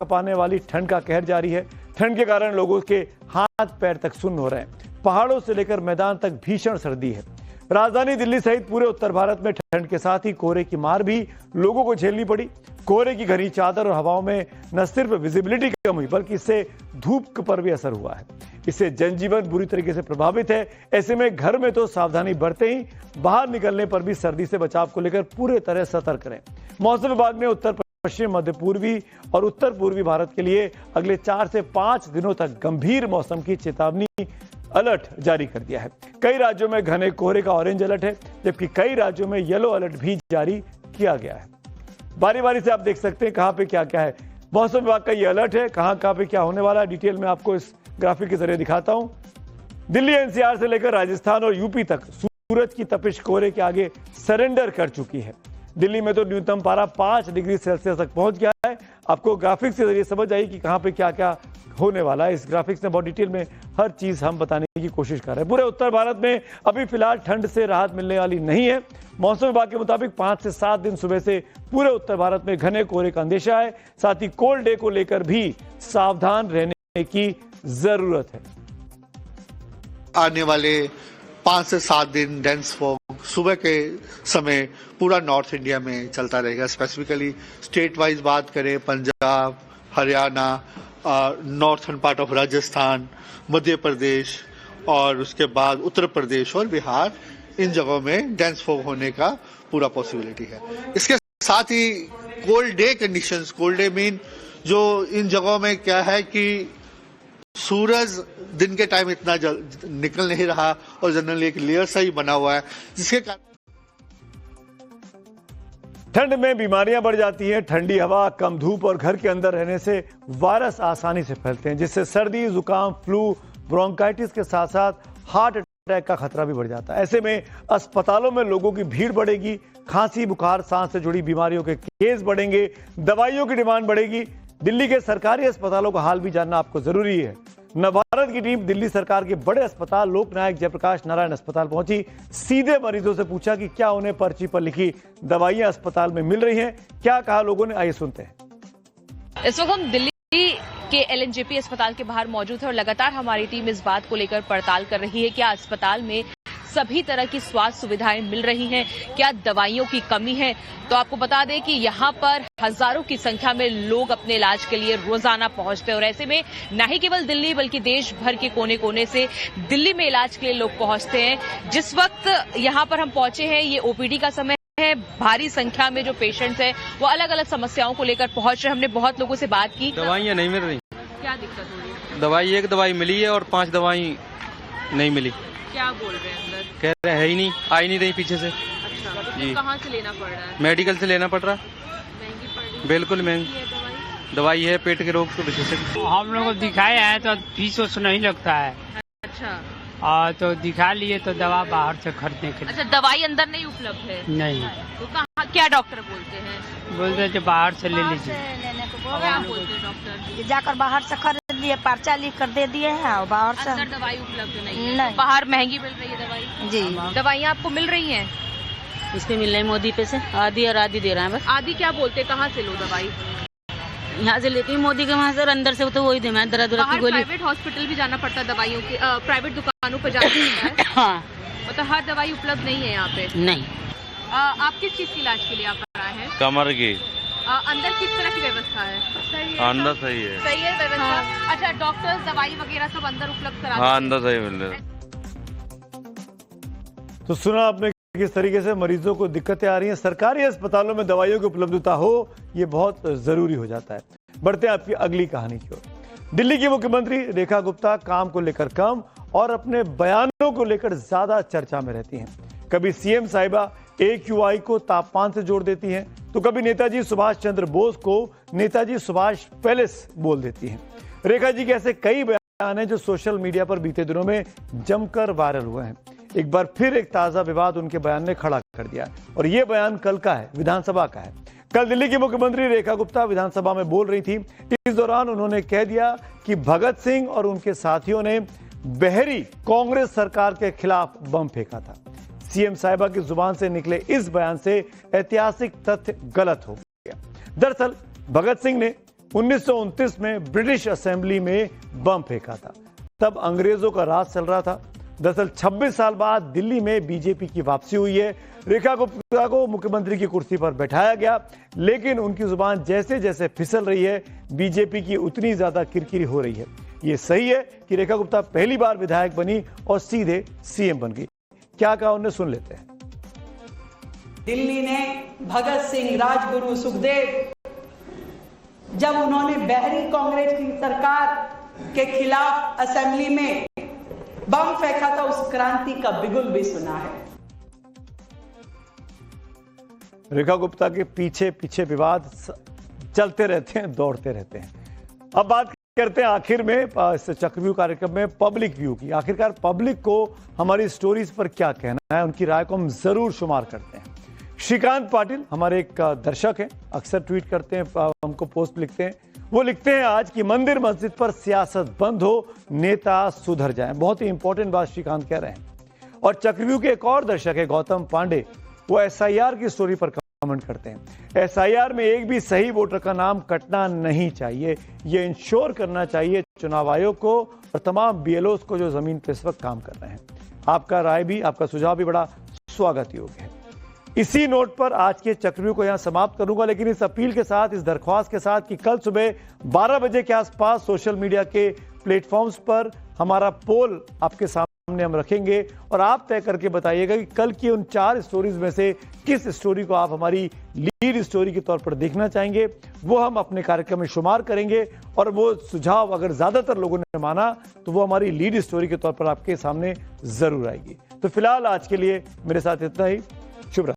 कपाने वाली ठंड का कहर जारी है। ठंड के कारण लोगों के हाथ पैर तक सुन्न हो रहे हैं। पहाड़ों से लेकर मैदान तक भीषण सर्दी है। राजधानी दिल्ली सहित पूरे उत्तर भारत में ठंड के साथ ही कोहरे की मार भी लोगों को झेलनी पड़ी। कोहरे की घनी चादर और हवाओं में न सिर्फ विजिबिलिटी कम हुई बल्कि इससे धूप पर भी असर हुआ है। इससे जनजीवन बुरी तरीके से प्रभावित है। ऐसे में घर में तो सावधानी बरते ही बाहर निकलने पर भी सर्दी से बचाव को लेकर पूरे तरह सतर्क रहें। मौसम विभाग ने उत्तर पश्चिम, मध्य पूर्वी और उत्तर पूर्वी भारत के लिए अगले 4 से 5 दिनों तक गंभीर मौसम की चेतावनी अलर्ट जारी कर दिया है। कई राज्यों में घने कोहरे का ऑरेंज अलर्ट है, जबकि कई राज्यों में येलो अलर्ट भी जारी किया गया है। बारी बारी से आप देख सकते हैं कहां पे क्या क्या है। मौसम विभाग का ये अलर्ट है, कहां पे क्या होने वाला है डिटेल में आपको इस ग्राफिक के जरिए दिखाता हूं। दिल्ली एनसीआर से लेकर राजस्थान और यूपी तक सूरज की तपिश कोहरे के आगे सरेंडर कर चुकी है। दिल्ली में तो न्यूनतम पारा 5 डिग्री सेल्सियस तक पहुंच गया है। आपको ग्राफिक्स के जरिए समझ आई कि कहां पे क्या क्या होने वाला है। इस ग्राफिक्स में बहुत डिटेल में हर चीज हम बताने की कोशिश कर रहे हैं। पूरे उत्तर भारत में अभी फिलहाल ठंड से राहत मिलने वाली नहीं है। मौसम विभाग के मुताबिक 5 से 7 दिन सुबह से पूरे उत्तर भारत में घने कोहरे का अंदेशा है। साथ ही कोल्ड डे को लेकर भी सावधान रहने की जरूरत है। आने वाले 5 से 7 दिन डेंस फॉग सुबह के समय पूरा नॉर्थ इंडिया में चलता रहेगा। स्पेसिफिकली स्टेट वाइज बात करें, Punjab, Haryana, northern part of Rajasthan, Madhya Pradesh और उसके बाद उत्तर प्रदेश और बिहार, इन जगहों में डेंस फॉग होने का पूरा पॉसिबिलिटी है। इसके साथ ही cold day conditions, cold day mean जो इन जगहों में क्या है कि सूरज दिन के टाइम इतना निकल नहीं रहा और जनरली एक लेयर सा ही बना हुआ है, जिसके कारण ठंड में बीमारियां बढ़ जाती हैं। ठंडी हवा, कम धूप और घर के अंदर रहने से वायरस आसानी से फैलते हैं, जिससे सर्दी, जुकाम, फ्लू, ब्रोंकाइटिस के साथ साथ हार्ट अटैक का खतरा भी बढ़ जाता है। ऐसे में अस्पतालों में लोगों की भीड़ बढ़ेगी। खांसी, बुखार, सांस से जुड़ी बीमारियों के केस बढ़ेंगे। दवाइयों की डिमांड बढ़ेगी। दिल्ली के सरकारी अस्पतालों का हाल भी जानना आपको जरूरी है। नवभारत की टीम दिल्ली सरकार के बड़े अस्पताल लोकनायक जयप्रकाश नारायण अस्पताल पहुंची। सीधे मरीजों से पूछा कि क्या उन्हें पर्ची पर लिखी दवाइयां अस्पताल में मिल रही हैं। क्या कहा लोगों ने, आइए सुनते हैं। इस वक्त हम दिल्ली के एलएनजेपी अस्पताल के बाहर मौजूद है और लगातार हमारी टीम इस बात को लेकर पड़ताल कर रही है। क्या अस्पताल में सभी तरह की स्वास्थ्य सुविधाएं मिल रही हैं, क्या दवाइयों की कमी है? तो आपको बता दें कि यहाँ पर हजारों की संख्या में लोग अपने इलाज के लिए रोजाना पहुंचते हैं और ऐसे में न ही केवल दिल्ली बल्कि देश भर के कोने कोने से दिल्ली में इलाज के लिए लोग पहुंचते हैं। जिस वक्त यहाँ पर हम पहुंचे हैं, ये ओपीडी का समय है। भारी संख्या में जो पेशेंट्स हैं वो अलग अलग समस्याओं को लेकर पहुंच रहे। हमने बहुत लोगों से बात की। दवाइयाँ नहीं मिल रही। क्या दिक्कत हो रही है? दवाई एक दवाई मिली है और 5 दवाई नहीं मिली। क्या बोल रहे हैं अंदर? कह रहे है ही नहीं, आ ही नहीं रही पीछे से। अच्छा, तो जी। कहाँ से लेना पड़ रहा है? मेडिकल से लेना पड़ रहा। महंगी पड़ रही है? बिल्कुल महंगी दवाई है पेट के रोग की वजह से। हम लोग को दिखाया है तो फीस उस नहीं लगता है। अच्छा, तो दिखा लिए तो दवा बाहर से खरीदने के लिए। अच्छा, दवाई अंदर नहीं उपलब्ध है? नहीं, तो कहाँ, क्या डॉक्टर बोलते हैं? बोलते हैं बाहर से ले लीजिए। क्या बोलते हैं डॉक्टर? जाकर बाहर से खरीद लिए, पर्चा लिख कर दे दिए हैं और बाहर से अंदर दवाई उपलब्ध नहीं है? नहीं। बाहर महंगी मिल रही है दवाई? जी। दवाइयाँ आपको मिल रही हैं? इस पे मिल रही है मोदी पे से, आधी और आधी दे रहा है बस। आधी क्या बोलते हैं, कहाँ से लो दवाई? यहाँ से लेती हूँ मोदी के वहाँ से, और अंदर से तो वही दे मैं दर्द की गोली। प्राइवेट हॉस्पिटल भी जाना पड़ता है दवाइयों की, प्राइवेट दुकानों पर जाना पड़ता है। हाँ, मतलब हर दवाई उपलब्ध नहीं है यहाँ पे? नहीं। आप किस चीज की इलाज के लिए आप आए हैं? कमर की। अंदर किस तरह की व्यवस्था है? सही है, अंदर सही है। सही है व्यवस्था। अच्छा, डॉक्टर्स, दवाई वगैरह सब अंदर उपलब्ध करा? हाँ, अंदर सही मिल रहा है। तो सुना आपने किस तरीके से मरीजों को दिक्कतें आ रही हैं। सरकारी अस्पतालों में दवाइयों की उपलब्धता हो, ये बहुत जरूरी हो जाता है। बढ़ते हैं आपकी अगली कहानी की ओर। दिल्ली की मुख्यमंत्री रेखा गुप्ता काम को लेकर कम और अपने बयानों को लेकर ज्यादा चर्चा में रहती हैं। कभी सीएम साहिबा AQI को तापमान से जोड़ देती हैं, तो कभी नेताजी सुभाष चंद्र बोस को नेताजी सुभाष पैलेस बोल देती हैं। रेखा जी के ऐसे कई बयान हैं जो सोशल मीडिया पर बीते दिनों में जमकर वायरल हुए हैं। एक बार फिर एक ताजा विवाद उनके बयान ने खड़ा कर दिया और यह बयान कल का है, विधानसभा का है। कल दिल्ली की मुख्यमंत्री रेखा गुप्ता विधानसभा में बोल रही थी। इस दौरान उन्होंने कह दिया कि भगत सिंह और उनके साथियों ने बहरी कांग्रेस सरकार के खिलाफ बम फेंका था। सीएम साहिबा की जुबान से निकले इस बयान से ऐतिहासिक तथ्य गलत हो गया। दरअसल भगत सिंह ने 1929 में ब्रिटिश असेंबली में बम फेंका था। तब अंग्रेजों का राज चल रहा था। दरअसल 26 साल बाद दिल्ली में बीजेपी की वापसी हुई है। रेखा गुप्ता को मुख्यमंत्री की कुर्सी पर बैठाया गया, लेकिन उनकी जुबान जैसे जैसे फिसल रही है, बीजेपी की उतनी ज्यादा किरकिरी हो रही है। ये सही है कि रेखा गुप्ता पहली बार विधायक बनी और सीधे सीएम बन गई। क्या कहा उन्हें, सुन लेते हैं। दिल्ली ने भगत सिंह, राजगुरु, सुखदेव, जब उन्होंने बहरी कांग्रेस की सरकार के खिलाफ असेंबली में बम फेंका था, उस क्रांति का बिगुल भी सुना है। रेखा गुप्ता के पीछे पीछे विवाद चलते रहते हैं, दौड़ते रहते हैं। अब बात करते हैं आखिर में इस चक्रव्यूह कार्यक्रम में पब्लिक व्यू की। आखिरकार पब्लिक को हमारी स्टोरीज पर क्या कहना है, उनकी राय को हम जरूर शुमार करते हैं। श्रीकांत पाटिल हमारे एक दर्शक हैं, अक्सर ट्वीट करते हैं, हमको पोस्ट लिखते हैं। वो लिखते हैं आज की मंदिर मस्जिद पर सियासत बंद हो, नेता सुधर जाएं। बहुत ही इंपॉर्टेंट बात श्रीकांत कह रहे हैं। और चक्रव्यूह के एक और दर्शक है गौतम पांडे, वो एसआईआर की स्टोरी पर कमेंट करते हैं। एसआईआर में एक भी सही वोटर का नाम कटना नहीं चाहिए। ये इंश्योर करना चाहिए चुनाव आयोग को और तमाम बीएलओस को जो जमीन पर इस वक्त काम कर रहे हैं। आपका राय भी, आपका सुझाव भी बड़ा स्वागत योग्य है। इसी नोट पर आज के चक्रव्यूह को यहां समाप्त करूंगा, लेकिन इस अपील के साथ, इस दरख्वास्त के साथ कि कल सुबह 12 बजे के आसपास सोशल मीडिया के प्लेटफॉर्म्स पर हमारा पोल आपके सामने हम रखेंगे और आप तय करके बताइएगा कि कल की उन 4 स्टोरीज में से किस स्टोरी को आप हमारी लीड स्टोरी के तौर पर देखना चाहेंगे। वो हम अपने कार्यक्रम में शुमार करेंगे और वो सुझाव अगर ज्यादातर लोगों ने माना तो वो हमारी लीड स्टोरी के तौर पर आपके सामने जरूर आएगी। तो फिलहाल आज के लिए मेरे साथ इतना ही। शुभ रात्रि।